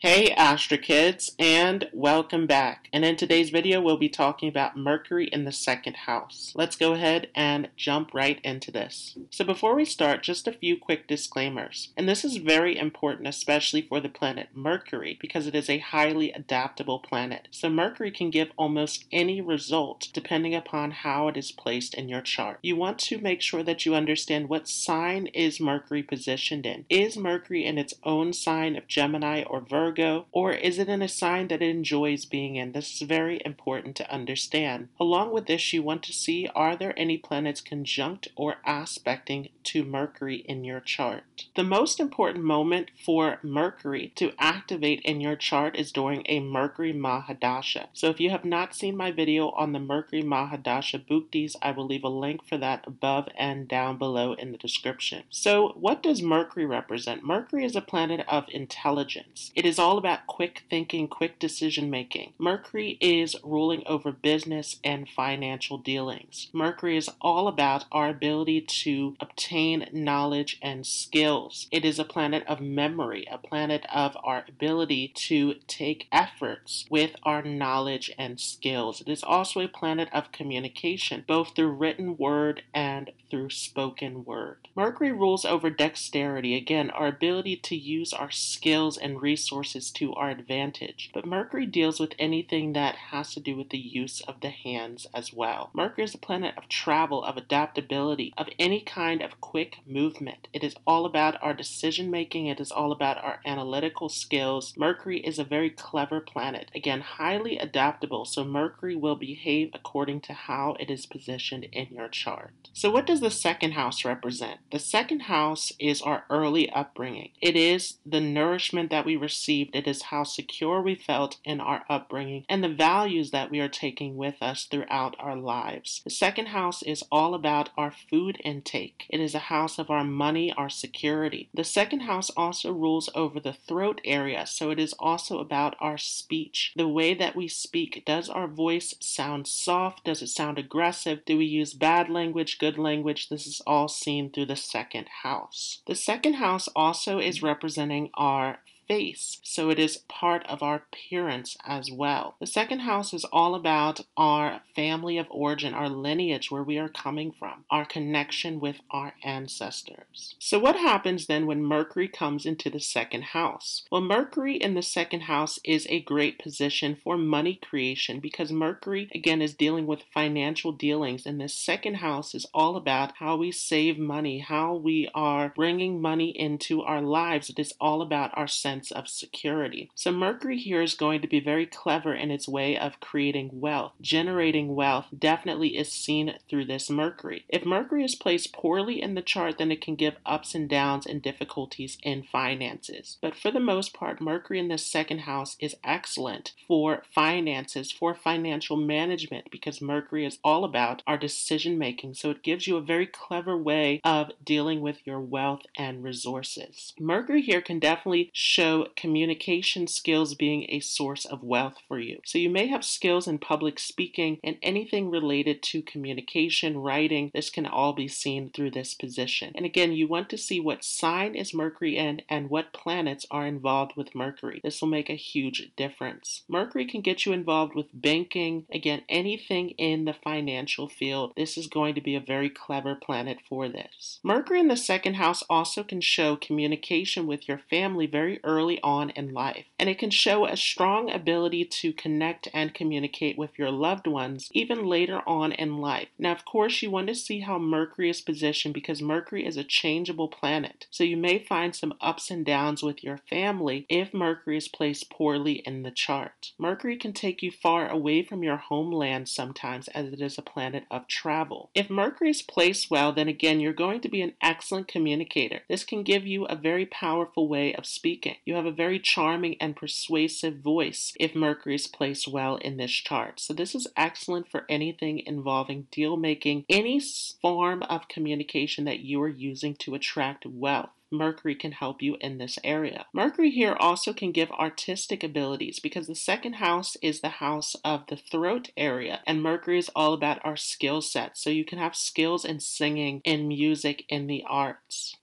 Hey Astro Kids, and welcome back. And in today's video, we'll be talking about Mercury in the second house. Let's go ahead and jump right into this. So before we start, just a few quick disclaimers. And this is very important, especially for the planet Mercury, because it is a highly adaptable planet. So Mercury can give almost any result depending upon how it is placed in your chart. You want to make sure that you understand what sign is Mercury positioned in. Is Mercury in its own sign of Gemini or Virgo? Or is it in a sign that it enjoys being in? This is very important to understand. Along with this, you want to see, are there any planets conjunct or aspecting to Mercury in your chart? The most important moment for Mercury to activate in your chart is during a Mercury Mahadasha. So if you have not seen my video on the Mercury Mahadasha Bhuktis, I will leave a link for that above and down below in the description. So what does Mercury represent? Mercury is a planet of intelligence. It is all about quick thinking, quick decision making. Mercury is ruling over business and financial dealings. Mercury is all about our ability to obtain knowledge and skills. It is a planet of memory, a planet of our ability to take efforts with our knowledge and skills. It is also a planet of communication, both through written word and through spoken word. Mercury rules over dexterity, again, our ability to use our skills and resources to our advantage. But Mercury deals with anything that has to do with the use of the hands as well. Mercury is a planet of travel, of adaptability, of any kind of quick movement. It is all about our decision making. It is all about our analytical skills. Mercury is a very clever planet. Again, highly adaptable, so Mercury will behave according to how it is positioned in your chart. So what does the second house represent? The second house is our early upbringing. It is the nourishment that we received. It is how secure we felt in our upbringing and the values that we are taking with us throughout our lives. The second house is all about our food intake. It is a house of our money, our security. The second house also rules over the throat area, so it is also about our speech. The way that we speak. Does our voice sound soft? Does it sound aggressive? Do we use bad language, good language? This is all seen through the second house. The second house also is representing our face, so it is part of our appearance as well. The second house is all about our family of origin, our lineage, where we are coming from, our connection with our ancestors. So what happens then when Mercury comes into the second house? Well, Mercury in the second house is a great position for money creation because Mercury, again, is dealing with financial dealings, and the second house is all about how we save money, how we are bringing money into our lives. It is all about our sense of security. So Mercury here is going to be very clever in its way of creating wealth. Generating wealth definitely is seen through this Mercury. If Mercury is placed poorly in the chart, then it can give ups and downs and difficulties in finances. But for the most part, Mercury in the second house is excellent for finances, for financial management, because Mercury is all about our decision making. So it gives you a very clever way of dealing with your wealth and resources. Mercury here can definitely show communication skills being a source of wealth for you. So you may have skills in public speaking and anything related to communication, writing. This can all be seen through this position. And again, you want to see what sign is Mercury in and what planets are involved with Mercury. This will make a huge difference. Mercury can get you involved with banking, again, anything in the financial field. This is going to be a very clever planet for this. Mercury in the second house also can show communication with your family very early on in life. And it can show a strong ability to connect and communicate with your loved ones even later on in life. Now, of course, you want to see how Mercury is positioned because Mercury is a changeable planet. So you may find some ups and downs with your family if Mercury is placed poorly in the chart. Mercury can take you far away from your homeland sometimes, as it is a planet of travel. If Mercury is placed well, then again, you're going to be an excellent communicator. This can give you a very powerful way of speaking. You have a very charming and persuasive voice if Mercury is placed well in this chart. So this is excellent for anything involving deal making, any form of communication that you are using to attract wealth. Mercury can help you in this area. Mercury here also can give artistic abilities because the second house is the house of the throat area, and Mercury is all about our skill set. So you can have skills in singing, in music, in the arts,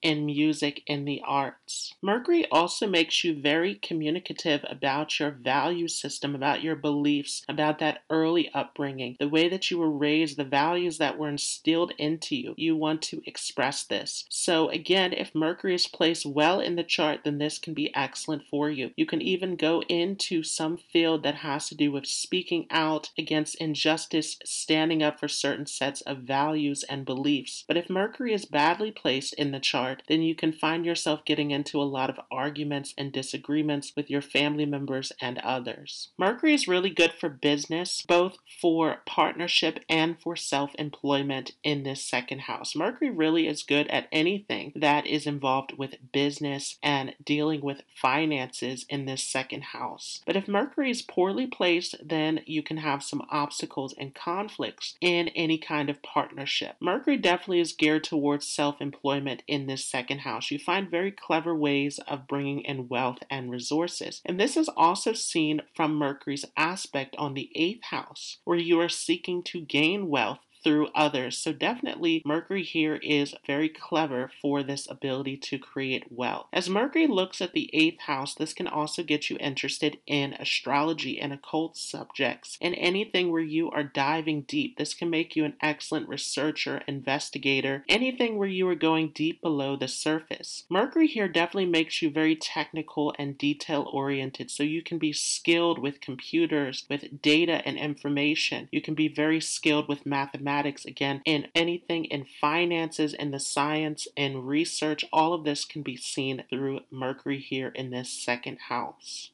Mercury also makes you very communicative about your value system, about your beliefs, about that early upbringing, the way that you were raised, the values that were instilled into you. You want to express this. So again, if Mercury is placed well in the chart, then this can be excellent for you. You can even go into some field that has to do with speaking out against injustice, standing up for certain sets of values and beliefs. But if Mercury is badly placed in the chart, then you can find yourself getting into a lot of arguments and disagreements with your family members and others. Mercury is really good for business, both for partnership and for self-employment in this second house. Mercury really is good at anything that is involved with business and dealing with finances in this second house. But if Mercury is poorly placed, then you can have some obstacles and conflicts in any kind of partnership. Mercury definitely is geared towards self-employment in this second house. You find very clever ways of bringing in wealth and resources. And this is also seen from Mercury's aspect on the 8th house, where you are seeking to gain wealth through others. So definitely Mercury here is very clever for this ability to create wealth. As Mercury looks at the 8th house, this can also get you interested in astrology and occult subjects and anything where you are diving deep. This can make you an excellent researcher, investigator, anything where you are going deep below the surface. Mercury here definitely makes you very technical and detail oriented, so you can be skilled with computers, with data and information. You can be very skilled with mathematics, again, in anything in finances, in the science, and research. All of this can be seen through Mercury here in this second house.